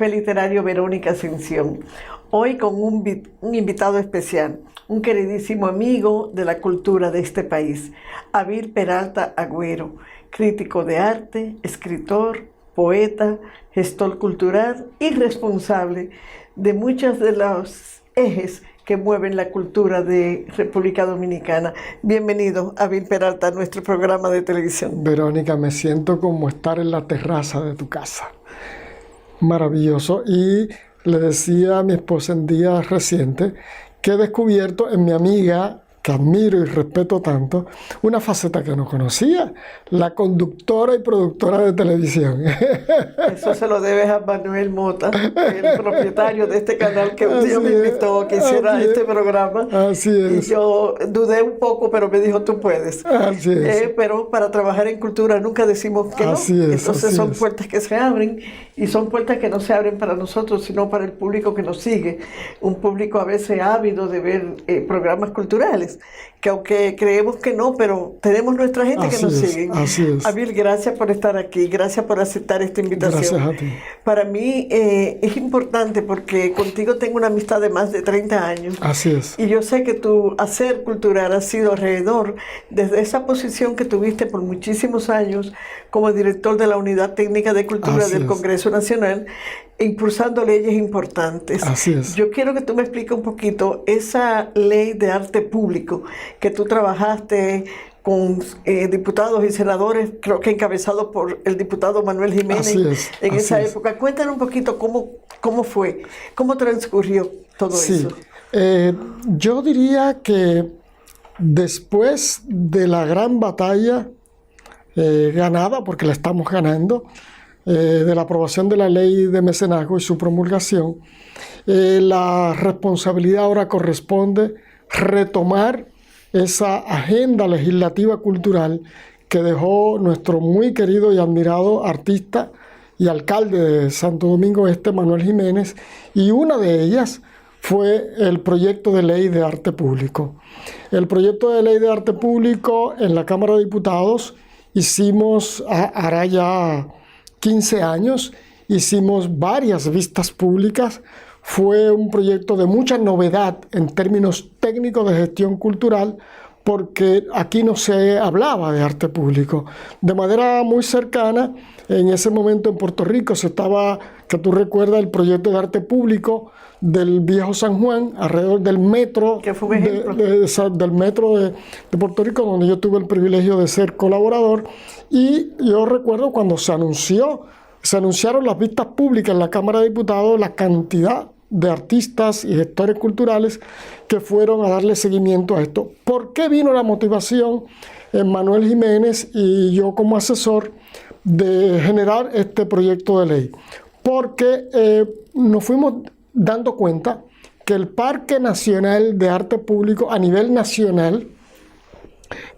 Café Literario Verónica Ascensión. Hoy con un invitado especial, un queridísimo amigo de la cultura de este país, Avil Peralta Agüero, crítico de arte, escritor, poeta, gestor cultural y responsable de muchos de los ejes que mueven la cultura de República Dominicana. Bienvenido, Avil Peralta, a nuestro programa de televisión. Verónica, me siento como estar en la terraza de tu casa. Maravilloso. Y le decía a mi esposa en días recientes que he descubierto en mi amiga, que admiro y respeto tanto, una faceta que no conocía, la conductora y productora de televisión. Eso se lo debes a Manuel Mota, el propietario de este canal, que un día me invitó a que hiciera este programa. Así es. Y yo dudé un poco, pero me dijo, tú puedes. Así es. Pero para trabajar en cultura nunca decimos que así no. Es, Entonces son puertas que se abren, y son puertas que no se abren para nosotros, sino para el público que nos sigue. Un público a veces ávido de ver programas culturales, que aunque creemos que no, pero tenemos nuestra gente que nos sigue. Así es. Avil, gracias por estar aquí, gracias por aceptar esta invitación. Gracias a ti. Para mí es importante porque contigo tengo una amistad de más de 30 años. Así es. Y yo sé que tu hacer cultural ha sido alrededor, desde esa posición que tuviste por muchísimos años como director de la Unidad Técnica de Cultura del Congreso Nacional, impulsando leyes importantes. Así es. Yo quiero que tú me expliques un poquito esa ley de arte público que tú trabajaste con diputados y senadores, creo que encabezado por el diputado Manuel Jiménez en esa época. Cuéntanos un poquito cómo fue, cómo transcurrió todo eso. Yo diría que después de la gran batalla ganada, porque la estamos ganando, de la aprobación de la ley de mecenazgo y su promulgación, la responsabilidad ahora corresponde retomar esa agenda legislativa cultural que dejó nuestro muy querido y admirado artista y alcalde de Santo Domingo Este, Manuel Jiménez, y una de ellas fue el proyecto de ley de arte público. El proyecto de ley de arte público en la Cámara de Diputados hicimos, hará ya 15 años, hicimos varias vistas públicas. Fue un proyecto de mucha novedad en términos técnicos de gestión cultural, porque aquí no se hablaba de arte público. De manera muy cercana, en ese momento en Puerto Rico se estaba, que tú recuerdas, el proyecto de arte público del Viejo San Juan, alrededor del metro, que fue un ejemplo. Del metro de Puerto Rico, donde yo tuve el privilegio de ser colaborador. Y yo recuerdo cuando se anunciaron las vistas públicas en la Cámara de Diputados, la cantidad de artistas y gestores culturales que fueron a darle seguimiento a esto. ¿Por qué vino la motivación en Manuel Jiménez y yo como asesor de generar este proyecto de ley? Porque nos fuimos dando cuenta que el Parque Nacional de Arte Público a nivel nacional,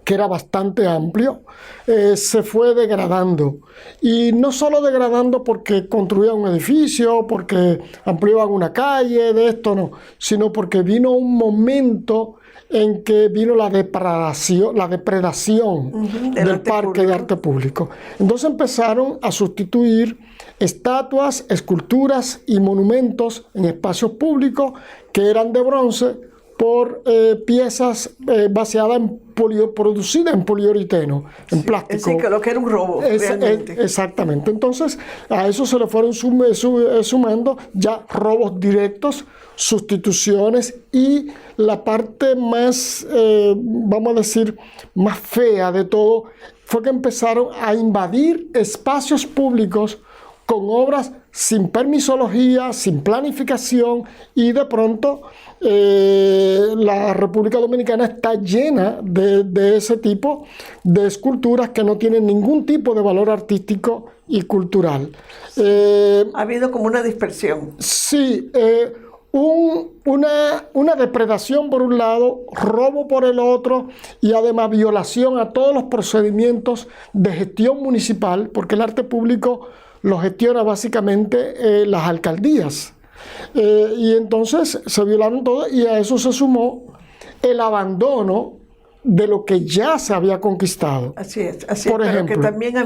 que era bastante amplio, se fue degradando. Y no solo degradando porque construían un edificio, porque ampliaban una calle, de esto no, sino porque vino un momento en que vino la depredación del parque de arte público. Entonces empezaron a sustituir estatuas, esculturas y monumentos en espacios públicos que eran de bronce por piezas producidas en poliuretano, en plástico. Es decir, que lo que era un robo, realmente. Exactamente. Entonces, a eso se le fueron sumando ya robos directos, sustituciones, y la parte más, vamos a decir, más fea de todo, fue que empezaron a invadir espacios públicos con obras sin permisología, sin planificación, y de pronto la República Dominicana está llena de ese tipo de esculturas que no tienen ningún tipo de valor artístico y cultural. Ha habido como una dispersión. Sí, una depredación por un lado, robo por el otro, y además violación a todos los procedimientos de gestión municipal, porque el arte público lo gestiona básicamente las alcaldías. Y entonces se violaron todo, y a eso se sumó el abandono de lo que ya se había conquistado. Así es, Por ejemplo, pero que también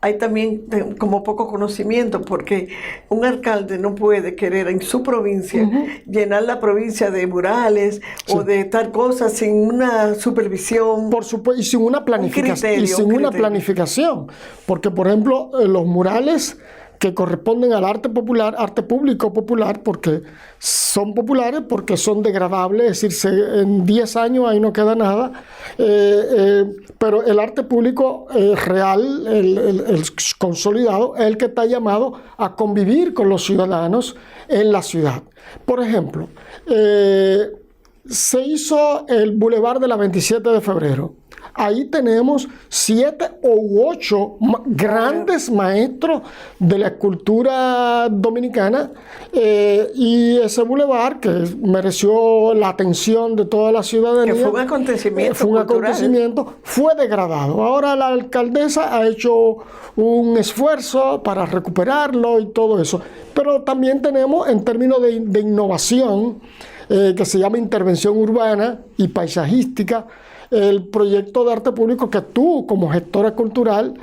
hay también como poco conocimiento, porque un alcalde no puede querer en su provincia llenar la provincia de murales o de tal cosa sin una supervisión. Por supuesto, y sin una planificación, porque por ejemplo los murales que corresponden al arte popular, arte público popular, porque son populares, porque son degradables, es decir, en 10 años ahí no queda nada, pero el arte público real, el consolidado, es el que está llamado a convivir con los ciudadanos en la ciudad. Por ejemplo, se hizo el Boulevard de la 27 de febrero. Ahí tenemos 7 u 8 grandes maestros de la escultura dominicana, y ese bulevar que mereció la atención de toda la ciudadanía. Que fue un acontecimiento fue degradado. Ahora la alcaldesa ha hecho un esfuerzo para recuperarlo y todo eso. Pero también tenemos, en términos de innovación, que se llama intervención urbana y paisajística, el proyecto de arte público que tú, como gestora cultural,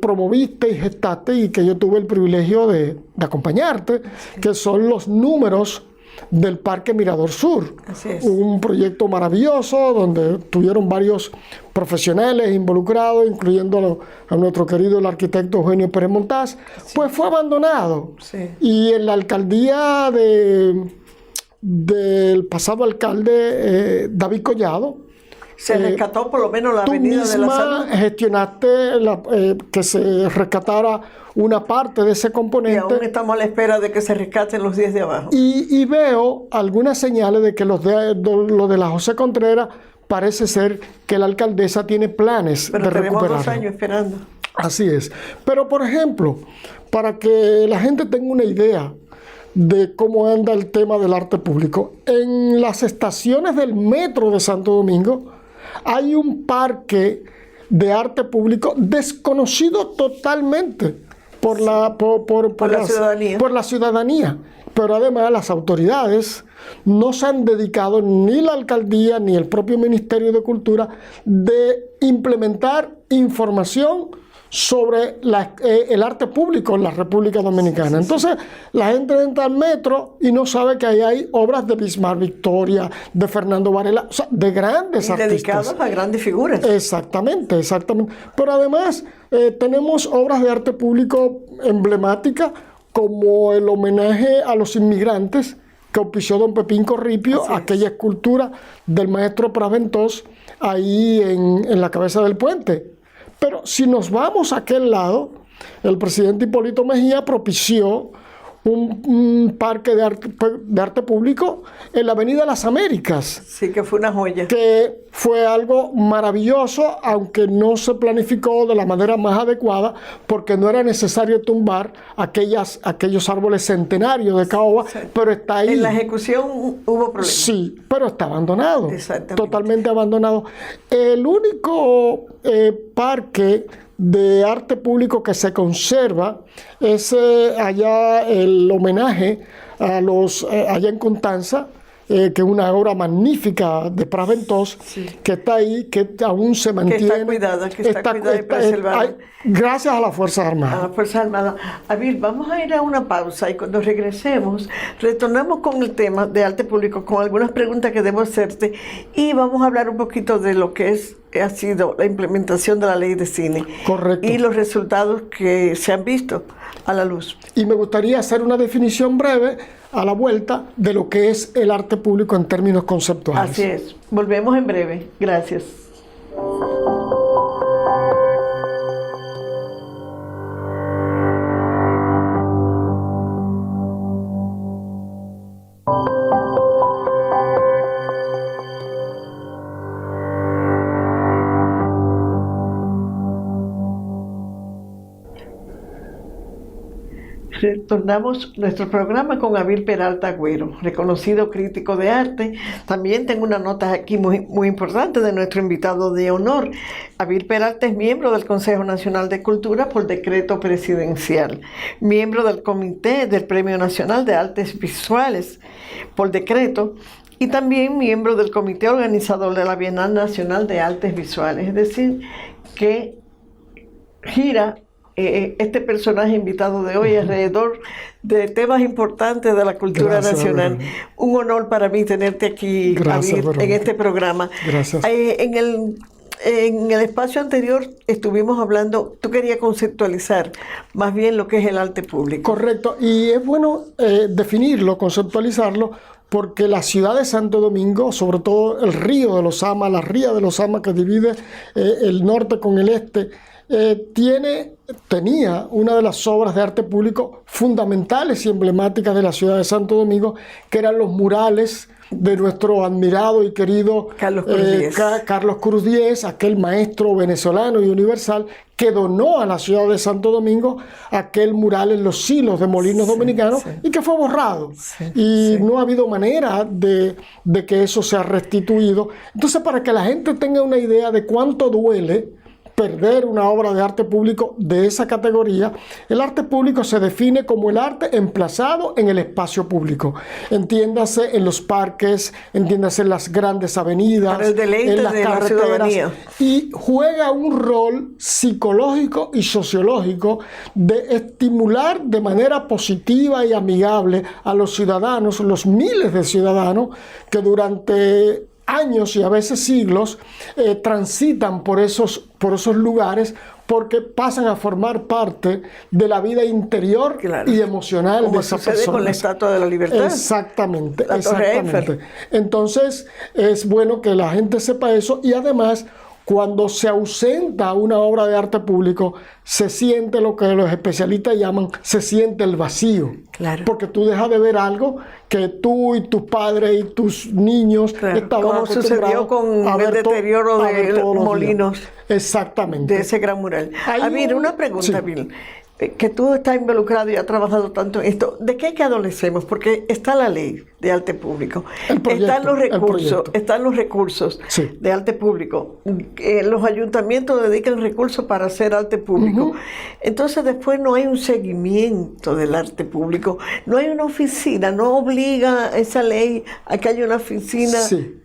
promoviste y gestaste, y que yo tuve el privilegio de acompañarte, que son los números del Parque Mirador Sur. Así es. Un proyecto maravilloso donde tuvieron varios profesionales involucrados, incluyendo a nuestro querido el arquitecto Eugenio Pérez Montaz. Pues fue abandonado. Sí. Y en la alcaldía del pasado alcalde David Collado, se rescató por lo menos la avenida de la Salud. Gestionaste que se rescatara una parte de ese componente. Y aún estamos a la espera de que se rescaten los 10 de abajo. Y veo algunas señales de que lo de la José Contreras parece ser que la alcaldesa tiene planes de recuperarlo. Pero tenemos 2 años esperando. Así es. Pero, por ejemplo, para que la gente tenga una idea de cómo anda el tema del arte público, en las estaciones del metro de Santo Domingo hay un parque de arte público desconocido totalmente por la ciudadanía. Pero además las autoridades no se han dedicado, ni la alcaldía ni el propio Ministerio de Cultura, de implementar información sobre el arte público en la República Dominicana. Entonces, la gente entra al metro y no sabe que ahí hay obras de Bismarck Victoria, de Fernando Varela, o sea, de grandes artistas. Dedicados a grandes figuras. Exactamente. Pero además, tenemos obras de arte público emblemáticas, como el homenaje a los inmigrantes que auspició don Pepín Corripio, aquella escultura del maestro Pras Ventós, ahí en la cabeza del puente. Pero si nos vamos a aquel lado, el presidente Hipólito Mejía propició un parque de arte público en la Avenida Las Américas. Sí, que fue una joya. Que fue algo maravilloso, aunque no se planificó de la manera más adecuada, porque no era necesario tumbar aquellos árboles centenarios de caoba, pero está ahí. En la ejecución hubo problemas. Sí, pero está abandonado. Exactamente. Totalmente abandonado. El único parque de arte público que se conserva es allá el homenaje a allá en Constanza, que es una obra magnífica de Pras Ventós, que está ahí, que aún se mantiene. Que está cuidada y preservada. Gracias a las Fuerzas Armadas. A las Fuerzas Armadas. Abel, vamos a ir a una pausa y cuando regresemos, retornamos con el tema de arte público, con algunas preguntas que debo hacerte, y vamos a hablar un poquito de lo que ha sido la implementación de la ley de cine. Correcto. Y los resultados que se han visto a la luz. Y me gustaría hacer una definición breve a la vuelta de lo que es el arte público en términos conceptuales. Así es. Volvemos en breve. Gracias. Retornamos nuestro programa con Abel Peralta Agüero, reconocido crítico de arte. También tengo una nota aquí muy importante de nuestro invitado de honor. Abel Peralta es miembro del Consejo Nacional de Cultura por decreto presidencial, miembro del Comité del Premio Nacional de Artes Visuales por decreto, y también miembro del comité organizador de la Bienal Nacional de Artes Visuales, es decir, que gira este personaje invitado de hoy alrededor de temas importantes de la cultura nacional. Verónica. Un honor para mí tenerte aquí, Abir, en este programa. Gracias. En el espacio anterior estuvimos hablando, tú querías conceptualizar más bien lo que es el arte público. Correcto, y es bueno definirlo, conceptualizarlo, porque la ciudad de Santo Domingo, sobre todo el río de los Ama, la ría de los Ama que divide el norte con el este, tenía una de las obras de arte público fundamentales y emblemáticas de la ciudad de Santo Domingo, que eran los murales de nuestro admirado y querido Carlos Cruz Diez, aquel maestro venezolano y universal que donó a la ciudad de Santo Domingo aquel mural en los silos de Molinos Dominicanos y que fue borrado. No ha habido manera de que eso sea restituido. Entonces, para que la gente tenga una idea de cuánto duele perder una obra de arte público de esa categoría, el arte público se define como el arte emplazado en el espacio público. Entiéndase en los parques, entiéndase en las grandes avenidas, para el deleite en las de carreteras, la ciudadanía. Y juega un rol psicológico y sociológico de estimular de manera positiva y amigable a los ciudadanos, los miles de ciudadanos que durante años y a veces siglos transitan por esos lugares, porque pasan a formar parte de la vida interior y emocional de esa persona. Como sucede con la Estatua de la Libertad. Exactamente. Entonces es bueno que la gente sepa eso, y además cuando se ausenta una obra de arte público, se siente lo que los especialistas llaman, se siente el vacío. Claro. Porque tú dejas de ver algo que tú y tus padres y tus niños estaban acostumbrados. Como sucedió con el deterioro de Molinos. Exactamente. De ese gran mural. Mira, una pregunta, Bill. Que tú estás involucrado y has trabajado tanto en esto, ¿de qué que adolecemos? Porque está la ley de arte público, están los recursos de arte público, los ayuntamientos dedican recursos para hacer arte público, entonces después no hay un seguimiento del arte público, no hay una oficina, no obliga esa ley a que haya una oficina. Sí.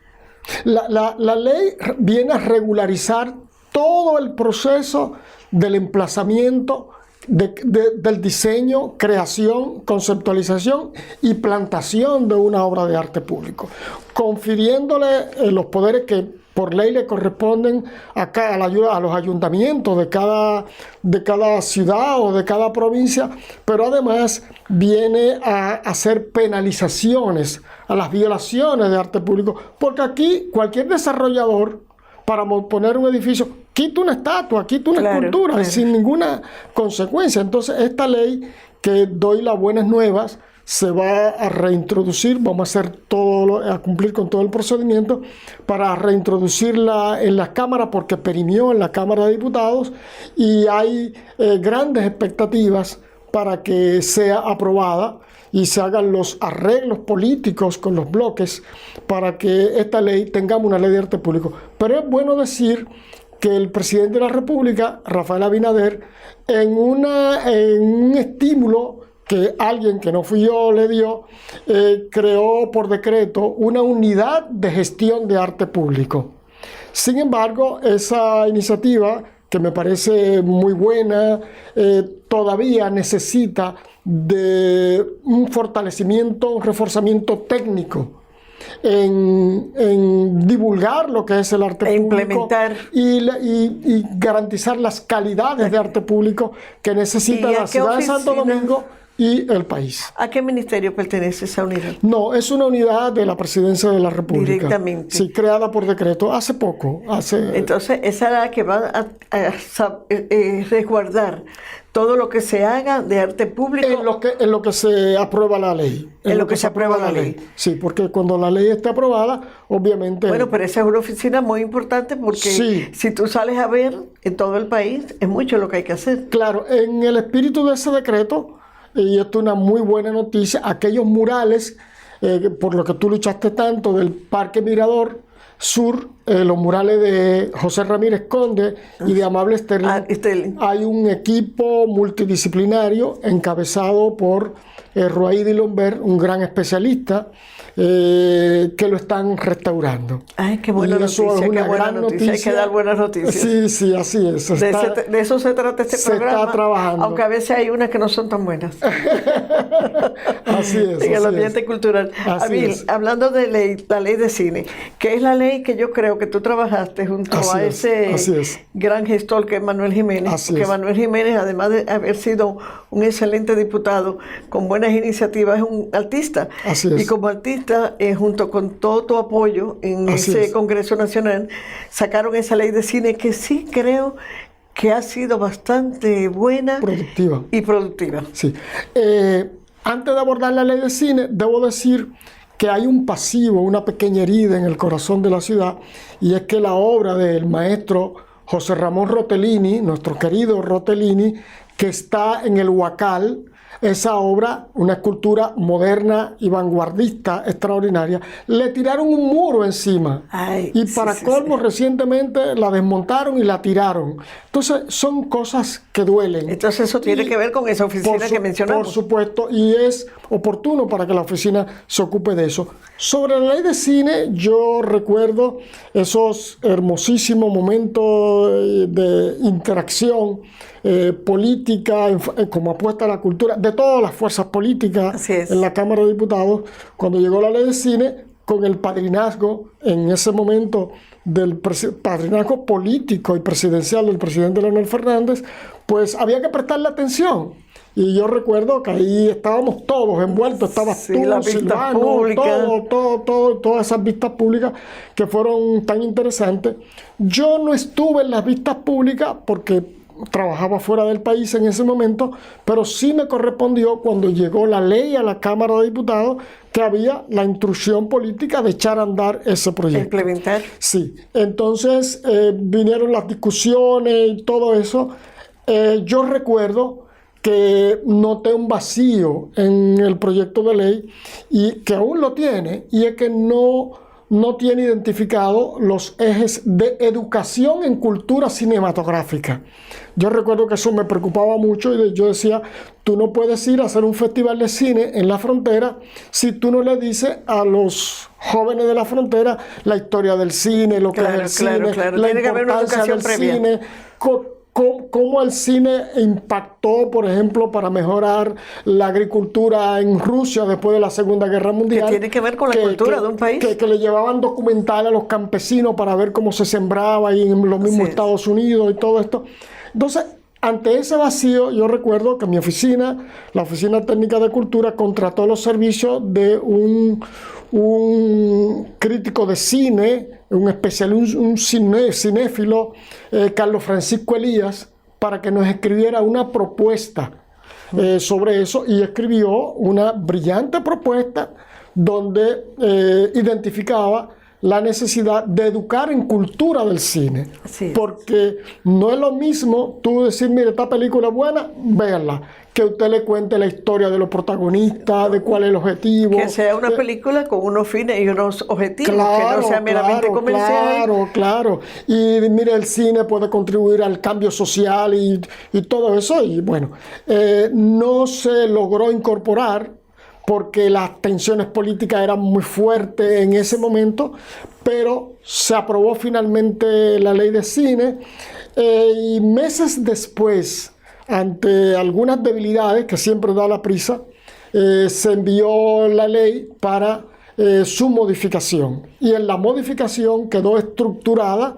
La ley viene a regularizar todo el proceso del emplazamiento, del diseño, creación, conceptualización y plantación de una obra de arte público, confiriéndole los poderes que por ley le corresponden a los ayuntamientos de cada ciudad o de cada provincia, pero además viene a hacer penalizaciones a las violaciones de arte público, porque aquí cualquier desarrollador, para poner un edificio, quita una estatua, quita una escultura, sin ninguna consecuencia. Entonces, esta ley, que doy las buenas nuevas, se va a reintroducir, vamos a cumplir con todo el procedimiento para reintroducirla en la Cámara, porque perimió en la Cámara de Diputados, y hay grandes expectativas para que sea aprobada y se hagan los arreglos políticos con los bloques para que esta ley tengamos una ley de arte público. Pero es bueno decir que el presidente de la República, Rafael Abinader, en un estímulo que alguien que no fui yo le dio, creó por decreto una unidad de gestión de arte público. Sin embargo, esa iniciativa, que me parece muy buena, todavía necesita de un fortalecimiento, un reforzamiento técnico en divulgar lo que es el arte público, implementar y garantizar las calidades de arte público que necesita la ciudad de Santo Domingo y el país. ¿A qué ministerio pertenece esa unidad? No, es una unidad de la Presidencia de la República. Directamente. Sí, creada por decreto hace poco. Entonces, esa es la que va a resguardar todo lo que se haga de arte público. En lo que se aprueba la ley. En lo que se aprueba la ley. Sí, porque cuando la ley está aprobada, obviamente... Bueno, pero esa es una oficina muy importante, porque si tú sales a ver en todo el país, es mucho lo que hay que hacer. Claro, en el espíritu de ese decreto, y esto es una muy buena noticia, aquellos murales, por lo que tú luchaste tanto, del Parque Mirador, sur, los murales de José Ramírez Conde y de Amable Sterling. Hay un equipo multidisciplinario encabezado por Roaí D'Alembert, un gran especialista, que lo están restaurando. Ay, qué buena noticia, qué buena noticia. Hay que dar buenas noticias. Sí, sí, así es. De eso se trata este programa. Se está trabajando. Aunque a veces hay unas que no son tan buenas. Así es. En el ambiente cultural. Abil, hablando de la ley de cine, que es la ley que yo creo que tú trabajaste junto a ese gran gestor que es Manuel Jiménez. Manuel Jiménez, además de haber sido un excelente diputado con buenas iniciativas, es un artista. Así es. Y como artista, junto con todo tu apoyo en ese Congreso Nacional, sacaron esa ley de cine que sí creo que ha sido bastante buena y productiva. Sí. Antes de abordar la ley de cine, debo decir que hay un pasivo, una pequeña herida en el corazón de la ciudad, y es que la obra del maestro José Ramón Rotellini, nuestro querido Rotellini, que está en el Huacal, esa obra, una escultura moderna y vanguardista extraordinaria, le tiraron un muro encima. Y para colmo, recientemente la desmontaron y la tiraron. Entonces, son cosas que duelen. Entonces, eso tiene que ver con esa oficina que mencionamos. Por supuesto, y es oportuno para que la oficina se ocupe de eso. Sobre la ley de cine, yo recuerdo esos hermosísimos momentos de interacción política, como apuesta a la cultura, de todas las fuerzas políticas en la Cámara de Diputados, cuando llegó la ley de cine, con el padrinazgo, en ese momento, del padrinazgo político y presidencial del presidente Leonel Fernández, pues había que prestarle atención. Y yo recuerdo que ahí estábamos todos envueltos, estabas tú, Silvano, todas esas vistas públicas que fueron tan interesantes. Yo no estuve en las vistas públicas porque trabajaba fuera del país en ese momento, pero sí me correspondió cuando llegó la ley a la Cámara de Diputados que había la instrucción política de echar a andar ese proyecto. Implementar. Sí, entonces vinieron las discusiones y todo eso. Yo recuerdo que noté un vacío en el proyecto de ley y que aún lo tiene, y es que no tiene identificado los ejes de educación en cultura cinematográfica. Yo recuerdo que eso me preocupaba mucho y yo decía, tú no puedes ir a hacer un festival de cine en la frontera si tú no le dices a los jóvenes de la frontera la historia del cine, lo que es el cine, la importancia del cine, cómo el cine impactó, por ejemplo, para mejorar la agricultura en Rusia después de la Segunda Guerra Mundial. Que tiene que ver con la cultura de un país. Que le llevaban documentales a los campesinos para ver cómo se sembraba ahí en los mismos Estados Unidos y todo esto. Entonces, ante ese vacío, yo recuerdo que mi oficina, la Oficina Técnica de Cultura, contrató los servicios de un crítico de cine, un cinéfilo, Carlos Francisco Elías, para que nos escribiera una propuesta sobre eso, y escribió una brillante propuesta donde identificaba la necesidad de educar en cultura del cine. Porque no es lo mismo tú decir, mire, esta película es buena, véanla, que usted le cuente la historia de los protagonistas, de cuál es el objetivo. Que sea una película con unos fines y unos objetivos, que no sea meramente comercial. Claro. Y mire, el cine puede contribuir al cambio social y todo eso. Y bueno, no se logró incorporar porque las tensiones políticas eran muy fuertes en ese momento, pero se aprobó finalmente la ley de cine, y meses después, ante algunas debilidades que siempre da la prisa, se envió la ley para su modificación, y en la modificación quedó estructurada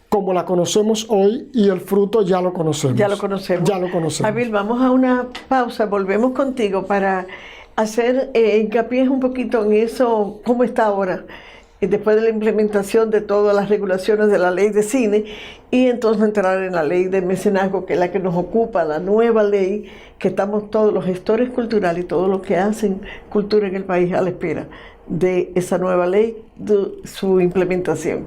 como la conocemos hoy, y el fruto ya lo conocemos. Ya lo conocemos. Abil, vamos a una pausa, volvemos contigo para hacer hincapié un poquito en eso, cómo está ahora, después de la implementación de todas las regulaciones de la ley de cine, y entonces entrar en la ley de mecenazgo, que es la que nos ocupa, la nueva ley, que estamos todos los gestores culturales y todos los que hacen cultura en el país a la espera de esa nueva ley, de su implementación.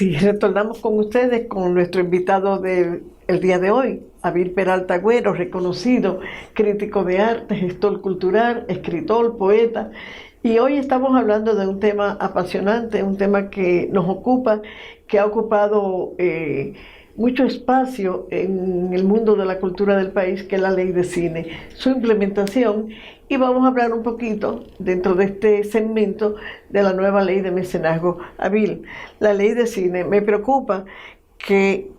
Sí, retornamos con ustedes con nuestro invitado del día de hoy, Abil Peralta Agüero, reconocido crítico de arte, gestor cultural, escritor, poeta. Y hoy estamos hablando de un tema apasionante, un tema que nos ocupa, que ha ocupado mucho espacio en el mundo de la cultura del país, que es la ley de cine, su implementación. Y vamos a hablar un poquito, dentro de este segmento, de la nueva ley de mecenazgo. Abil, la ley de cine, me preocupa que,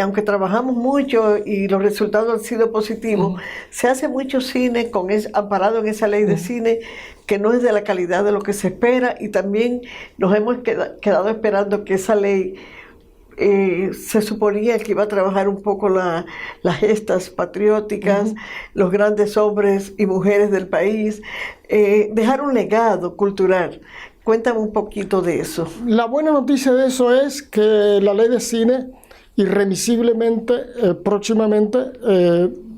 aunque trabajamos mucho y los resultados han sido positivos, se hace mucho cine amparado en esa ley de cine que no es de la calidad de lo que se espera, y también nos hemos quedado esperando que esa ley se suponía que iba a trabajar un poco las gestas patrióticas, los grandes hombres y mujeres del país, dejar un legado cultural. Cuéntame un poquito de eso. La buena noticia de eso es que la ley de cine irremisiblemente, próximamente,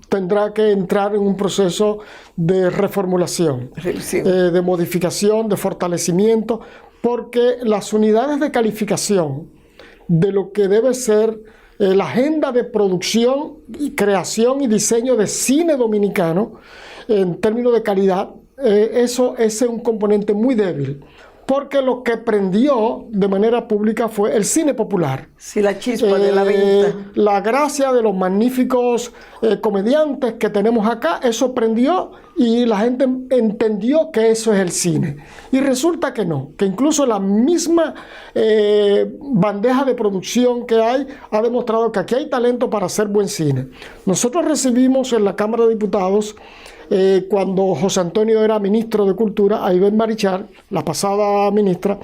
tendrá que entrar en un proceso de reformulación, de modificación, de fortalecimiento, porque las unidades de calificación de lo que debe ser la agenda de producción, creación y diseño de cine dominicano en términos de calidad, ese es un componente muy débil, porque lo que prendió de manera pública fue el cine popular. Sí, la chispa de la venta. La gracia de los magníficos comediantes que tenemos acá, eso prendió y la gente entendió que eso es el cine. Y resulta que no, que incluso la misma bandeja de producción que hay ha demostrado que aquí hay talento para hacer buen cine. Nosotros recibimos en la Cámara de Diputados, cuando José Antonio era ministro de Cultura, a Ivette Marichal, la pasada ministra,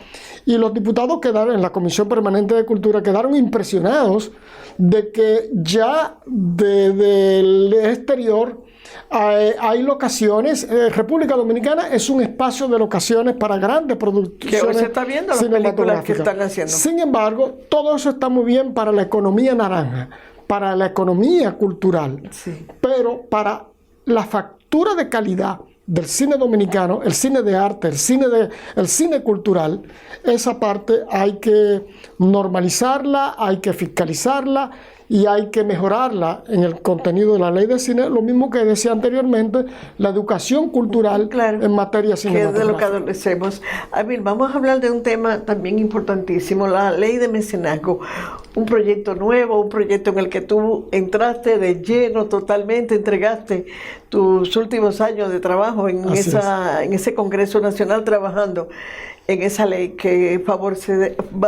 y los diputados quedaron en la Comisión Permanente de Cultura, quedaron impresionados de que ya desde el exterior hay locaciones. República Dominicana es un espacio de locaciones para grandes producciones. Que hoy se está viendo las películas que están haciendo. Sin embargo, todo eso está muy bien para la economía naranja, para la economía cultural, sí, pero para la factura de calidad del cine dominicano, el cine de arte, el cine cultural, esa parte hay que normalizarla, hay que fiscalizarla y hay que mejorarla en el contenido de la ley de cine, lo mismo que decía anteriormente, la educación cultural, claro, en materia cinematográfica. Que es de lo que adolecemos. Abil, vamos a hablar de un tema también importantísimo, la ley de mecenazgo, un proyecto nuevo, un proyecto en el que tú entraste de lleno totalmente, entregaste tus últimos años de trabajo en ese Congreso Nacional trabajando en esa ley que va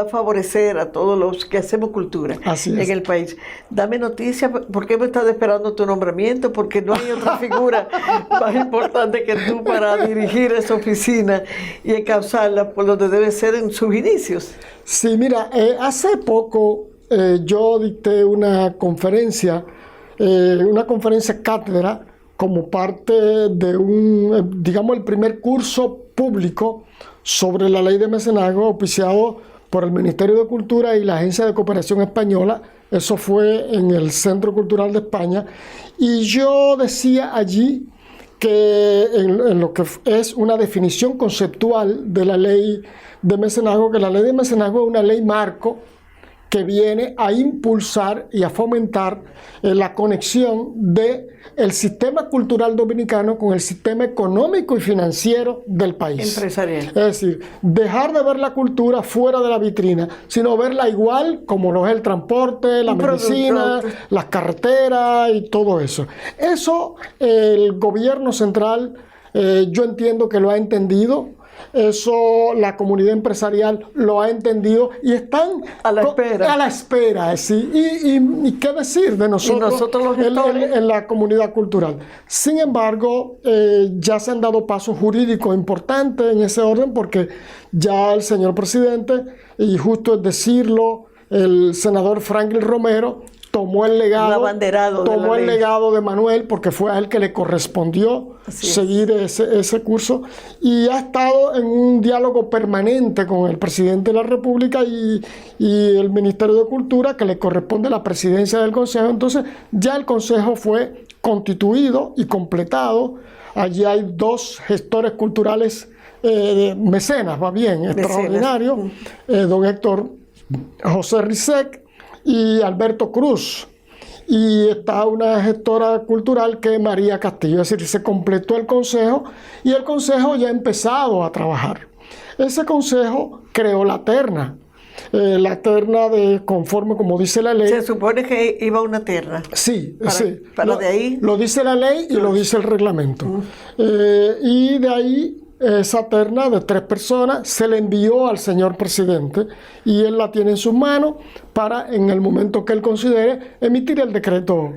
a favorecer a todos los que hacemos cultura en el país. Dame noticias, ¿por qué me estás esperando tu nombramiento? Porque no hay otra figura más importante que tú para dirigir esa oficina y encauzarla por donde debe ser en sus inicios. Sí, mira, hace poco yo dicté una conferencia cátedra como parte de digamos, el primer curso público sobre la ley de mecenazgo, auspiciado por el Ministerio de Cultura y la Agencia de Cooperación Española. Eso fue en el Centro Cultural de España. Y yo decía allí que en lo que es una definición conceptual de la ley de mecenazgo, que la ley de mecenazgo es una ley marco que viene a impulsar y a fomentar la conexión del sistema cultural dominicano con el sistema económico y financiero del país. Empresarial. Es decir, dejar de ver la cultura fuera de la vitrina, sino verla igual como lo es el transporte, la medicina, las carreteras y todo eso. Eso el gobierno central, yo entiendo que lo ha entendido. Eso la comunidad empresarial lo ha entendido y están a la espera, ¿sí? Y qué decir de nosotros los gestores en la comunidad cultural. Sin embargo, ya se han dado pasos jurídicos importantes en ese orden, porque ya el señor presidente, y justo es decirlo, el senador Franklin Romero tomó el legado de Manuel, porque fue a él que le correspondió seguir ese curso, y ha estado en un diálogo permanente con el presidente de la República y el Ministerio de Cultura, que le corresponde la presidencia del Consejo. Entonces ya el Consejo fue constituido y completado. Allí hay 2 gestores culturales, mecenas, extraordinarios, don Héctor José Rizek y Alberto Cruz. Y está una gestora cultural que es María Castillo. Es decir, se completó el consejo y el consejo ya ha empezado a trabajar. Ese consejo creó la terna. La terna conforme como dice la ley. Se supone que iba una terna. Sí, sí. Para de ahí. Lo dice la ley y lo dice el reglamento. Y de ahí esa terna de 3 personas se le envió al señor presidente y él la tiene en sus manos para, en el momento que él considere, emitir el decreto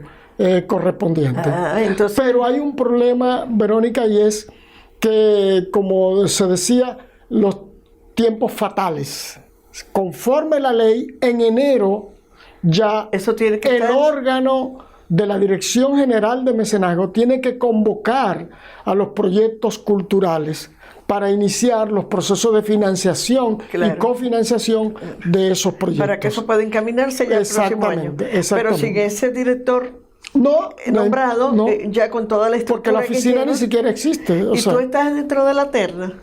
correspondiente. Entonces... Pero hay un problema, Verónica, y es que, como se decía, los tiempos fatales. Conforme la ley, en enero ya eso tiene que el órgano de la Dirección General de Mecenazgo tiene que convocar a los proyectos culturales para iniciar los procesos de financiación y cofinanciación de esos proyectos. Para que eso pueda encaminarse ya el próximo año. Pero sin ese director nombrado, ya con toda la estructura. Porque la oficina ni siquiera existe. ¿Y tú estás dentro de la terna?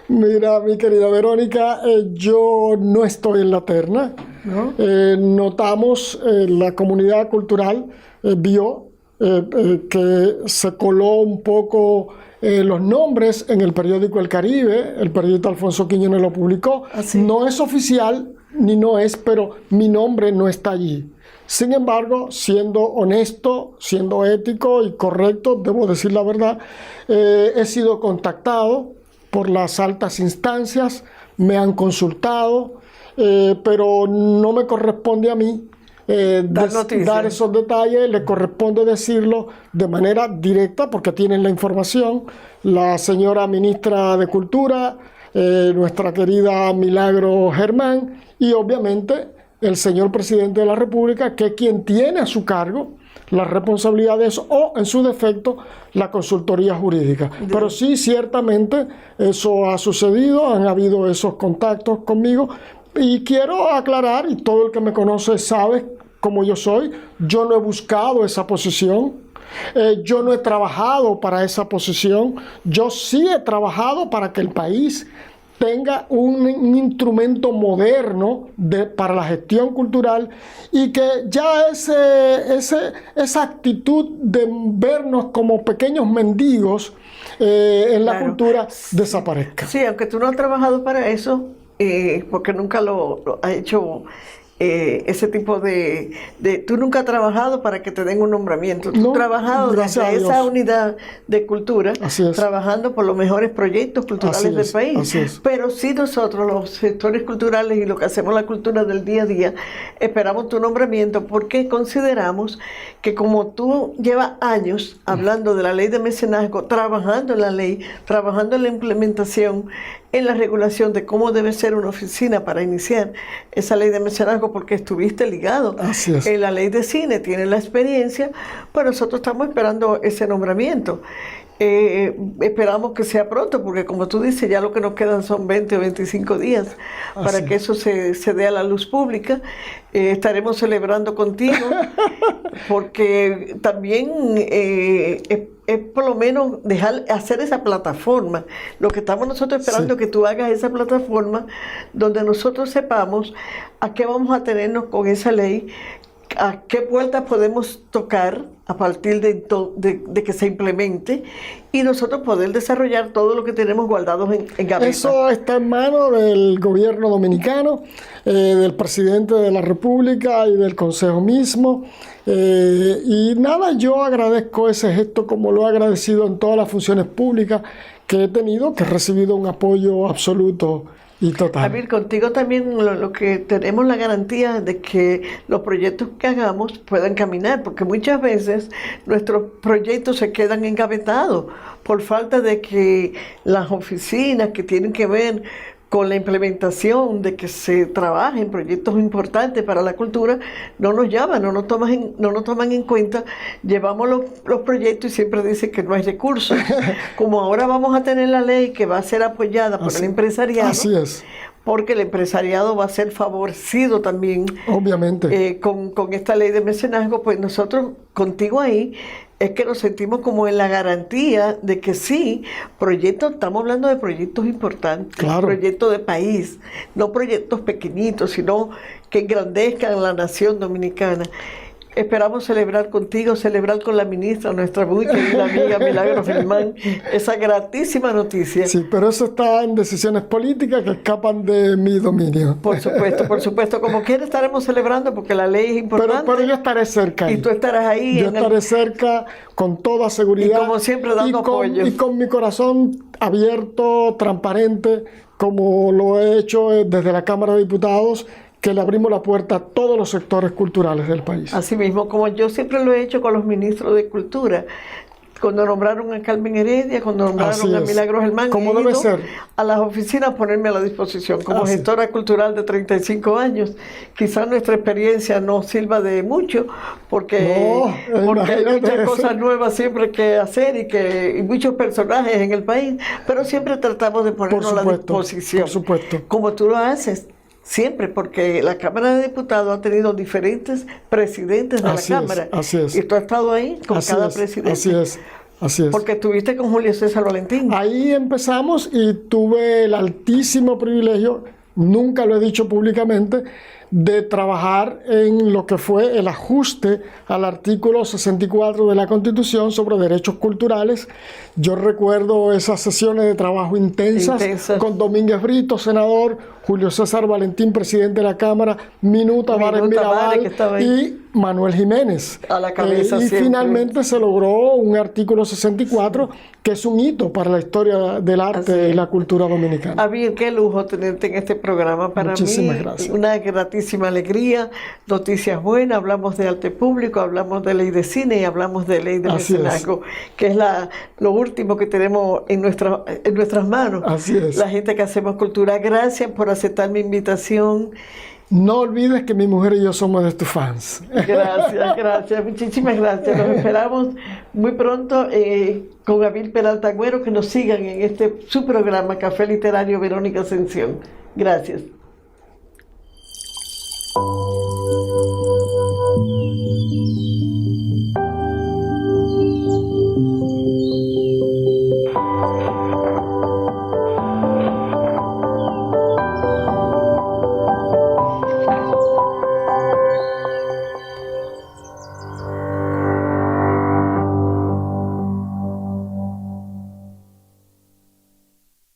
Mira, mi querida Verónica, yo no estoy en la terna. ¿No? Notamos, la comunidad cultural vio que se coló un poco los nombres en el periódico El Caribe. El periodista Alfonso Quiñones lo publicó. ¿Sí? No es oficial, ni no es, pero mi nombre no está allí. Sin embargo, siendo honesto, siendo ético y correcto, debo decir la verdad, he sido contactado por las altas instancias, me me pero no me corresponde a mí dar esos detalles, le corresponde decirlo de manera directa porque tienen la información la señora ministra de Cultura, nuestra querida Milagro Germán y obviamente el señor presidente de la República, que es quien tiene a su cargo la responsabilidad de eso o, en su defecto, la consultoría jurídica. Pero sí, ciertamente, eso ha sucedido, han habido esos contactos conmigo y quiero aclarar, y todo el que me conoce sabe cómo yo soy, yo no he buscado esa posición, yo no he trabajado para esa posición, yo sí he trabajado para que el país tenga un instrumento moderno para la gestión cultural y que ya esa actitud de vernos como pequeños mendigos en la cultura desaparezca. Sí, aunque tú no has trabajado para eso, porque nunca lo has hecho ese tipo tú nunca has trabajado para que te den un nombramiento. Tú has trabajado desde esa unidad de cultura, trabajando por los mejores proyectos culturales del país. Pero sí nosotros, los sectores culturales y lo que hacemos la cultura del día a día, esperamos tu nombramiento porque consideramos que como tú llevas años hablando de la ley de mecenazgo, trabajando en la ley, trabajando en la implementación, en la regulación de cómo debe ser una oficina para iniciar esa ley de mecenazgo, porque estuviste ligado en la ley de cine, tienes la experiencia, pues nosotros estamos esperando ese nombramiento. Esperamos que sea pronto, porque como tú dices, ya lo que nos quedan son 20 o 25 días para que eso se dé a la luz pública. Estaremos celebrando contigo, porque también es por lo menos hacer esa plataforma. Lo que estamos nosotros esperando que tú hagas esa plataforma donde nosotros sepamos a qué vamos a tenernos con esa ley, a qué puertas podemos tocar a partir de que se implemente y nosotros poder desarrollar todo lo que tenemos guardados en gaveta. Eso está en manos del gobierno dominicano, del presidente de la República y del Consejo mismo. Y nada, yo agradezco ese gesto como lo he agradecido en todas las funciones públicas que he tenido, que he recibido un apoyo absoluto y total. Javier, contigo también lo que tenemos la garantía de que los proyectos que hagamos puedan caminar, porque muchas veces nuestros proyectos se quedan engavetados por falta de que las oficinas que tienen que ver con la implementación de que se trabaje en proyectos importantes para la cultura, no nos llaman, no nos toman en cuenta, llevamos los proyectos y siempre dicen que no hay recursos. Como ahora vamos a tener la ley que va a ser apoyada por el empresariado, porque el empresariado va a ser favorecido también, obviamente, con esta ley de mecenazgo, pues nosotros contigo ahí es que nos sentimos como en la garantía de que sí, proyectos, estamos hablando de proyectos importantes, Claro. proyectos de país, no proyectos pequeñitos, sino que engrandezcan la nación dominicana. Esperamos celebrar contigo, celebrar con la ministra, nuestra muy querida amiga Milagros Germán, esa gratísima noticia. Sí, pero eso está en decisiones políticas que escapan de mi dominio. Por supuesto, como quiera estaremos celebrando porque la ley es importante. Pero yo estaré cerca ahí. Y tú estarás ahí. Yo estaré cerca con toda seguridad. Y como siempre dando apoyo. Y con mi corazón abierto, transparente, como lo he hecho desde la Cámara de Diputados, que le abrimos la puerta a todos los sectores culturales del país. Así mismo, como yo siempre lo he hecho con los ministros de Cultura. Cuando nombraron a Carmen Heredia, cuando nombraron a Milagros Germán, como debe ser, a las oficinas ponerme a la disposición. Como gestora cultural de 35 años, quizás nuestra experiencia no sirva de mucho, porque hay muchas cosas nuevas siempre que hacer y muchos personajes en el país, pero siempre tratamos de ponernos a la disposición. Por supuesto. Como tú lo haces. Siempre, porque la Cámara de Diputados ha tenido diferentes presidentes de la Cámara. Así es. Y tú has estado ahí con cada presidente. Así es. Porque estuviste con Julio César Valentín. Ahí empezamos y tuve el altísimo privilegio, nunca lo he dicho públicamente, de trabajar en lo que fue el ajuste al artículo 64 de la Constitución sobre derechos culturales. Yo recuerdo esas sesiones de trabajo intensas. con Domínguez Brito, senador, Julio César Valentín, presidente de la Cámara, Minuta Vares Mirabal y Manuel Jiménez. A la cabeza y finalmente se logró un artículo 64 que es un hito para la historia del arte y la cultura dominicana. Javier, qué lujo tenerte en este programa. Para Muchísimas mí, gracias. Una gratísima alegría, noticias buenas, hablamos de arte público, hablamos de ley de cine y hablamos de ley de mecenazgo, que es lo último que tenemos en nuestras manos. Así es. La gente que hacemos cultura. Gracias por aceptar mi invitación. No olvides que mi mujer y yo somos de tus fans. Gracias, muchísimas gracias. Nos esperamos muy pronto con Abil Peralta Agüero, que nos sigan en su programa Café Literario Verónica Ascensión. Gracias.